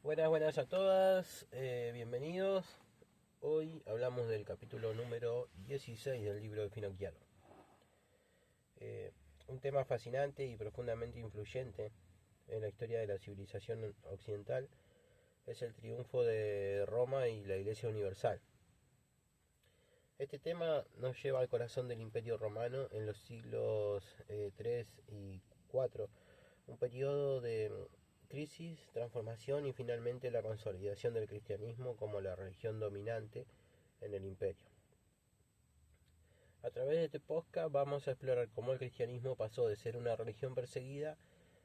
Buenas a todas, bienvenidos. Hoy hablamos del capítulo número 16 del libro de Finocchiaro. Un tema fascinante y profundamente influyente en la historia de la civilización occidental es el triunfo de Roma y la Iglesia Universal. Este tema nos lleva al corazón del Imperio Romano en los siglos 3 y 4, un periodo de crisis, transformación y finalmente la consolidación del cristianismo como la religión dominante en el imperio. A través de este podcast vamos a explorar cómo el cristianismo pasó de ser una religión perseguida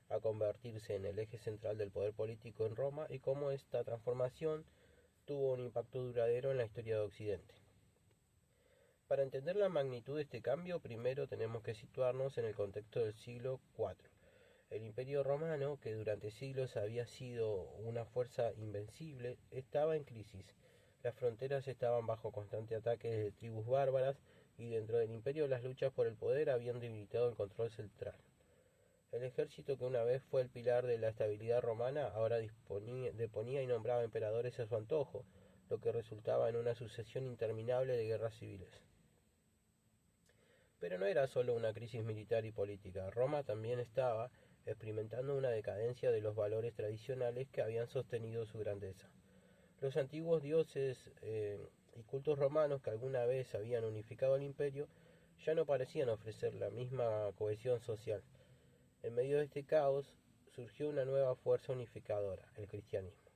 a convertirse en el eje central del poder político en Roma y cómo esta transformación tuvo un impacto duradero en la historia de Occidente. Para entender la magnitud de este cambio, primero tenemos que situarnos en el contexto del siglo IV. El Imperio Romano, que durante siglos había sido una fuerza invencible, estaba en crisis. Las fronteras estaban bajo constante ataque de tribus bárbaras y dentro del imperio las luchas por el poder habían debilitado el control central. El ejército, que una vez fue el pilar de la estabilidad romana, ahora deponía y nombraba emperadores a su antojo, lo que resultaba en una sucesión interminable de guerras civiles. Pero no era solo una crisis militar y política. Roma también estaba experimentando una decadencia de los valores tradicionales que habían sostenido su grandeza. Los antiguos dioses y cultos romanos que alguna vez habían unificado el imperio ya no parecían ofrecer la misma cohesión social. En medio de este caos surgió una nueva fuerza unificadora, el cristianismo.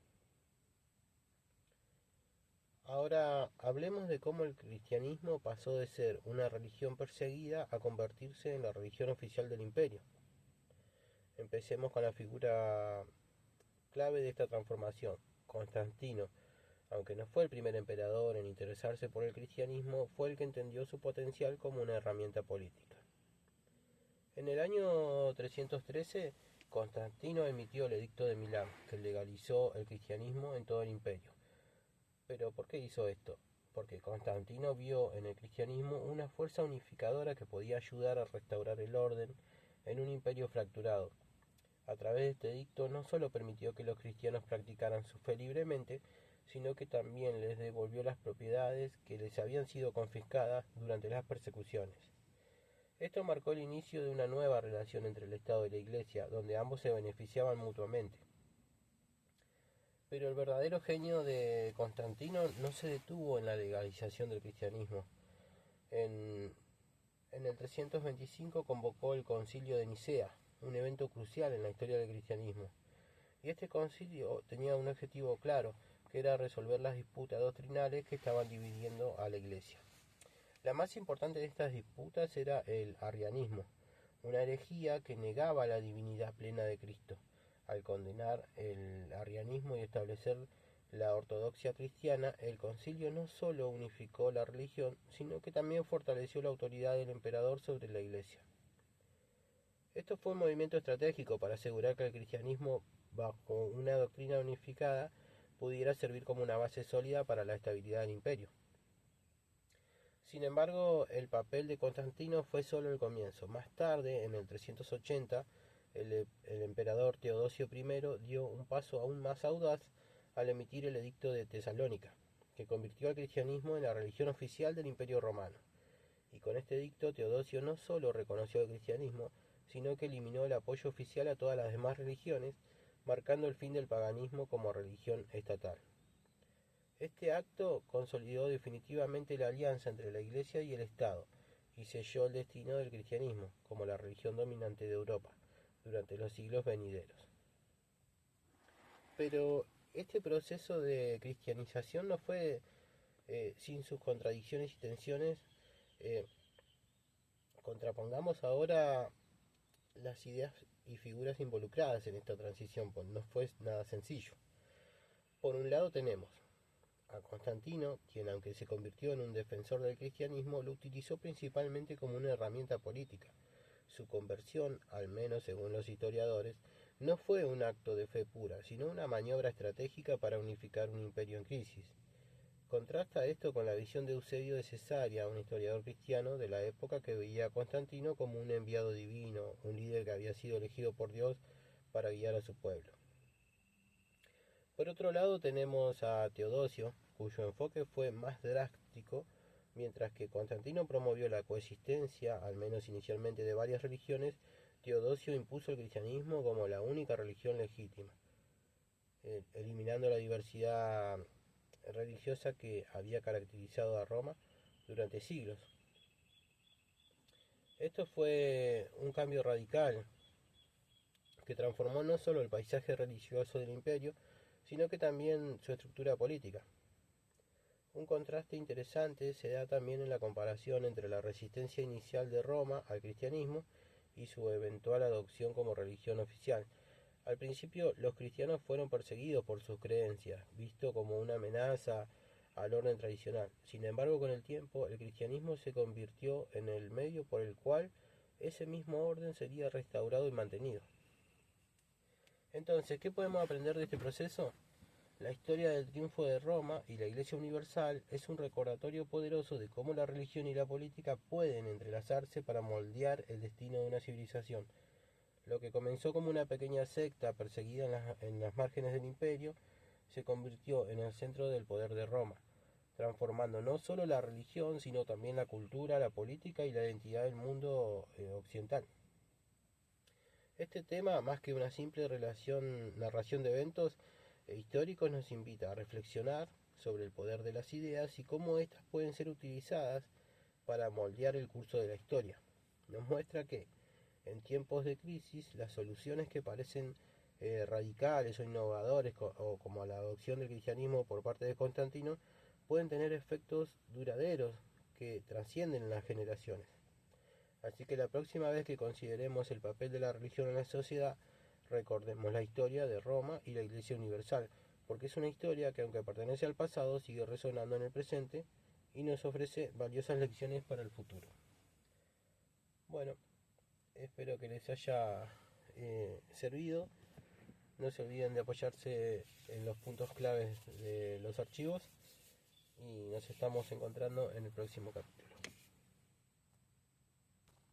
Ahora hablemos de cómo el cristianismo pasó de ser una religión perseguida a convertirse en la religión oficial del imperio. Empecemos con la figura clave de esta transformación, Constantino. Aunque no fue el primer emperador en interesarse por el cristianismo, fue el que entendió su potencial como una herramienta política. En el año 313, Constantino emitió el Edicto de Milán, que legalizó el cristianismo en todo el imperio. Pero ¿por qué hizo esto? Porque Constantino vio en el cristianismo una fuerza unificadora que podía ayudar a restaurar el orden en un imperio fracturado. A través de este edicto no solo permitió que los cristianos practicaran su fe libremente, sino que también les devolvió las propiedades que les habían sido confiscadas durante las persecuciones. Esto marcó el inicio de una nueva relación entre el Estado y la Iglesia, donde ambos se beneficiaban mutuamente. Pero el verdadero genio de Constantino no se detuvo en la legalización del cristianismo. En, en el 325 convocó el Concilio de Nicea, un evento crucial en la historia del cristianismo. Y este concilio tenía un objetivo claro, que era resolver las disputas doctrinales que estaban dividiendo a la Iglesia. La más importante de estas disputas era el arrianismo, una herejía que negaba la divinidad plena de Cristo. Al condenar el arrianismo y establecer la ortodoxia cristiana, el concilio no solo unificó la religión, sino que también fortaleció la autoridad del emperador sobre la Iglesia. Esto fue un movimiento estratégico para asegurar que el cristianismo, bajo una doctrina unificada, pudiera servir como una base sólida para la estabilidad del imperio. Sin embargo, el papel de Constantino fue solo el comienzo. Más tarde, en el 380, el emperador Teodosio I dio un paso aún más audaz al emitir el Edicto de Tesalónica, que convirtió al cristianismo en la religión oficial del Imperio Romano. Y con este edicto, Teodosio no solo reconoció el cristianismo, sino que eliminó el apoyo oficial a todas las demás religiones, marcando el fin del paganismo como religión estatal. Este acto consolidó definitivamente la alianza entre la Iglesia y el Estado y selló el destino del cristianismo como la religión dominante de Europa durante los siglos venideros. Pero este proceso de cristianización no fue sin sus contradicciones y tensiones. eh, Contrapongamos ahora las ideas y figuras involucradas en esta transición, pues no fue nada sencillo. Por un lado tenemos a Constantino, quien aunque se convirtió en un defensor del cristianismo, lo utilizó principalmente como una herramienta política. Su conversión, al menos según los historiadores, no fue un acto de fe pura, sino una maniobra estratégica para unificar un imperio en crisis. Contrasta esto con la visión de Eusebio de Cesarea, un historiador cristiano de la época que veía a Constantino como un enviado divino, un líder que había sido elegido por Dios para guiar a su pueblo. Por otro lado tenemos a Teodosio, cuyo enfoque fue más drástico, mientras que Constantino promovió la coexistencia, al menos inicialmente, de varias religiones. Teodosio impuso el cristianismo como la única religión legítima, eliminando la diversidad religiosa que había caracterizado a Roma durante siglos. Esto fue un cambio radical que transformó no solo el paisaje religioso del imperio, sino que también su estructura política. Un contraste interesante se da también en la comparación entre la resistencia inicial de Roma al cristianismo y su eventual adopción como religión oficial. Al principio los cristianos fueron perseguidos por sus creencias, visto como una amenaza al orden tradicional. Sin embargo, con el tiempo, el cristianismo se convirtió en el medio por el cual ese mismo orden sería restaurado y mantenido. Entonces, ¿qué podemos aprender de este proceso? La historia del triunfo de Roma y la Iglesia Universal es un recordatorio poderoso de cómo la religión y la política pueden entrelazarse para moldear el destino de una civilización. Lo que comenzó como una pequeña secta perseguida en las márgenes del imperio se convirtió en el centro del poder de Roma, transformando no solo la religión, sino también la cultura, la política y la identidad del mundo occidental. Este tema, más que una simple narración de eventos históricos, nos invita a reflexionar sobre el poder de las ideas y cómo éstas pueden ser utilizadas para moldear el curso de la historia. Nos muestra que, en tiempos de crisis, las soluciones que parecen radicales o innovadores, o como la adopción del cristianismo por parte de Constantino, pueden tener efectos duraderos que trascienden las generaciones. Así que la próxima vez que consideremos el papel de la religión en la sociedad, recordemos la historia de Roma y la Iglesia Universal, porque es una historia que, aunque pertenece al pasado, sigue resonando en el presente y nos ofrece valiosas lecciones para el futuro. Bueno, espero que les haya servido. No se olviden de apoyarse en los puntos claves de los archivos y nos estamos encontrando en el próximo capítulo.